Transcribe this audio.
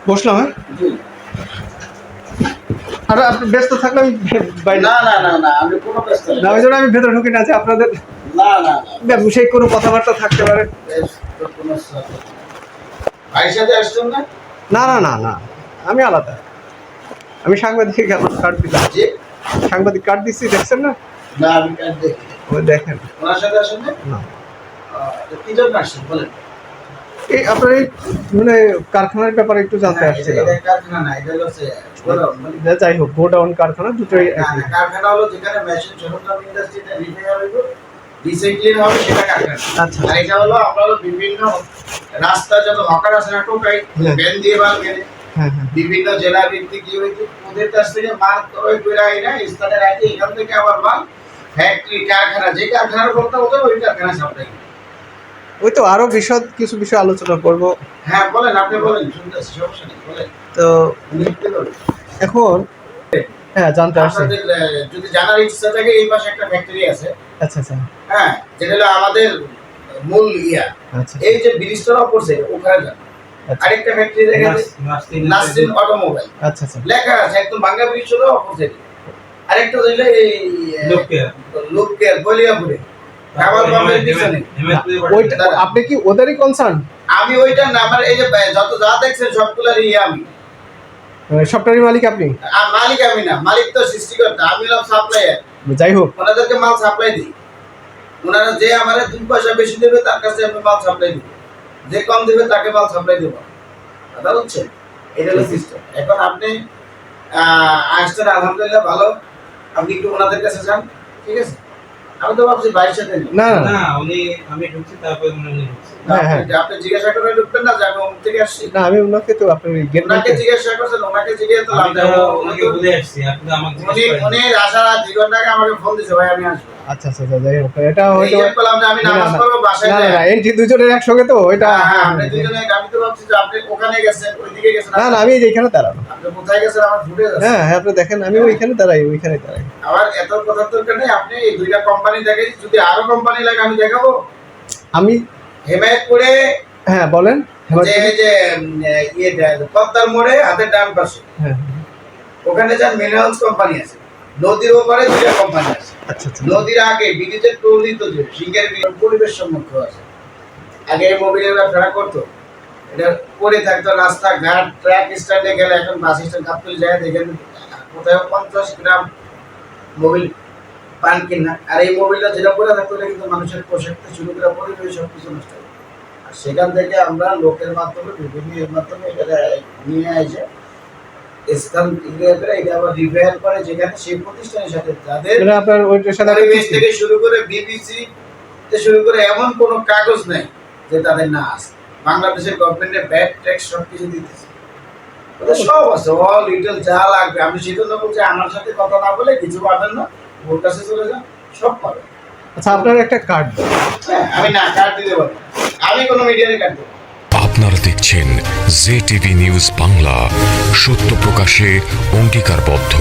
বসলাম। হ্যাঁ, আর আপনি ব্যস্ত থাকলে আমি বাইরে না না না না আমি কোনো ব্যস্ত না, ওই জন্য আমি ভেতরে ঢুকি না। আছে আপনাদের না না সেই কোনো কথাবার্তা থাকতে পারে। ভাইয়ের সাথে আসছেন না? না না না না, আমি আলাদা। আমি সাংবাদিক কার্ড দিলাম। জি সাংবাদিক কার্ড দিচ্ছি, দেখছেন না? না আমি কার্ড দেখি। ওই দেখেন। ওনার সাথে আসেন না? না, কি জন্য আসছেন বলেন? এই আপনার এই মানে কারখানার ব্যাপারে একটু জানতে আসছিলাম। এটা কারখানা না, এটা হচ্ছে গোডাউন। যাই হোক, গোডাউন কারখানা দুটোই একই। কারখানা হলো যেখানে মেশিন সরঞ্জাম ইন্ডাস্ট্রিতে রিপেয়ার হইব, রিসাইক্লিং হবে, সেটা কারখানা। আচ্ছা। আর এটা হলো আমরা বিভিন্ন রাস্তা যত হকার আছে না, টোকাই ভ্যান দিয়ে মাল কেনে, হ্যাঁ হ্যাঁ, বিভিন্ন জেলা ভিত্তিক কি হইছে ওদের কাছ থেকে মাল ক্রয় করে আইনা স্থানে রাখি, এখান থেকে আবার মাল ফ্যাক্টরি কারখানা, যে কারখানার কথা বলতে ওই কারখানা সাপ্লাই। ওই তো আরো বিশদ কিছু বিষয় আলোচনা করব। হ্যাঁ বলেন, আপনি বলেন, শুনতেছি, সমস্যা নেই, বলেন। তো এখন হ্যাঁ জানতে আসছি। আপনাদের যদি জানার ইচ্ছা থাকে, এই পাশে একটা ফ্যাক্টরি আছে। আচ্ছা আচ্ছা হ্যাঁ, যেটা হলো আমাদের মূল ইয়া। আচ্ছা, এই যে ব্রিজটা করছে ওখানে যান। আরেকটা ফ্যাক্টরি দেখেন, নাসরিন অটোমোবাইল। আচ্ছা আচ্ছা, লেখা আছে একদম বাংলা ব্রিজ হলো অপোজিট। আরেকটা হইলো এই লোককের বলিয়াপুরে কামাল পাম্পের পিছনে। ওইটা আপনি কি ওদেরই কনসার্ন? আমি ওইটা না, আমার এই যে যত যা দেখছেন সবগুলোর ইয়ে আমি। সফটওয়্যার মালিক আপনি? আর মালিক আমি না, মালিক তো সৃষ্টিকর্তা, আমি হলাম সাপ্লায়ার। যাই হোক, ওনাদেরকে মাল সাপ্লাই দিই। ওনারা যে আমারে 2 পয়সা বেশি দেবে তার কাছে আমি মাল সাপ্লাই দিব, যে কম দেবে তাকে মাল সাপ্লাই দেব। কথা হচ্ছে এটা হলো সিস্টেম। এখন আপনি আসছেন, আলহামদুলিল্লাহ ভালো। আপনি একটু ওনাদের কাছে যান, ঠিক আছে? আমি তো ভাবছি ভাইয়ের সাথে না না না উনি আমি ঢুকছি তারপরে উনি ঢুকছে। আপনি জিজ্ঞাসা করে ঢুকবেন না যে আমি অমুক থেকে আসছি? না, আমি ওনাকে তো আপনার গেট ওনাকে জিজ্ঞাসা করছেন, ওনাকে জিজ্ঞাসা তো লাভ আমি নেই। তো ওনাকে বলে আসছি, আপনি তো আমাকে উনি জিজ্ঞেস করেন। উনি আসার 2 ঘন্টা আগে আমাকে ফোন দিয়েছে, ভাই আমি আসবো। আচ্ছা আচ্ছা আচ্ছা, যাই হোক, এটা হয়তো এই যে বললাম যে আমি নামাজ পড়বো বাসায় না না যাই। না, এন্ট্রি দুজনের একসঙ্গে তো এটা। হ্যাঁ, আপনি দুজনে, আমি তো ভাবছি যে আপনি ওখানে গেছেন, ওইদিকে গেছেন। না না, আমি এই যে এখানে দাঁড়ানো। আপনি কোথায় গেছেন আমার ফুটে যাচ্ছে। হ্যাঁ হ্যাঁ, আপনি দেখেন আমি ওইখানে দাঁড়াই, ওইখানে দাঁড়াই। আমার এত কথার দরকার নেই, আপনি এই 2টা কোম্পানি দেখেন, যদি আরো কোম্পানি লাগে আমি দেখাবো। আমি হেমায়তপুরে হ্যাঁ বলেন। যে এই যে ইয়ে পদ্মার মোড়ে হাতের ডান পাশে হ্যাঁ, ওখানে যান, মিনারেলস কোম্পানি আছে। নদীর ওপারে 2টা কোম্পানি আছে। আচ্ছা আচ্ছা, নদীর আগে ব্রিজের প্রণীত যে সিঙ্গের পরিবেশ সম্মুখ আছে। আগে এই মোবিলের ব্যবসা করতো, এটা পড়ে থাকতো রাস্তাঘাট, ট্রাক স্ট্যান্ডে গেলে, এখন বাস স্ট্যান্ড গাবতলী যায় দেখেন কোথাও 50 গ্রাম মোবিল পান কিনা। আর এই মোবিলটা যেটা পড়ে থাকতো এটা কিন্তু মানুষের পোশাক থেকে শুরু করে পরিবেশ সবকিছু নষ্ট করে। আর সেখান থেকে আমরা লোকের মাধ্যমে বিভিন্ন এর মাধ্যমে এটা নিয়ে আসে স্থান করে এটা আবার রিপেয়ার করে, যেখানে সেই প্রতিষ্ঠানের সাথে যাদের এটা আপনার ওইটার সাথে পরিবেশ থেকে শুরু করে বিবিসি তে শুরু করে এমন কোনো কাগজ নাই যে তাদের না আছে। বাংলাদেশের গভর্নমেন্টের ব্যাড ট্যাক্স সবকিছু দিতেছে, ওদের সব আছে, অল ডিটেল যা লাগবে। আমি সেজন্য বলছি আমার সাথে কথা না বলে কিছু পাবেন না, ওর কাছে চলে যান, সব পাবেন। আচ্ছা, আপনার একটা কার্ড। হ্যাঁ, আমি না কার্ড দিতে পারবো, আমি কোনো মিডিয়ারে কার্ড দেবো। আপনারা দেখছেন জে টিভি নিউজ বাংলা, সত্য প্রকাশে অঙ্গীকারবদ্ধ।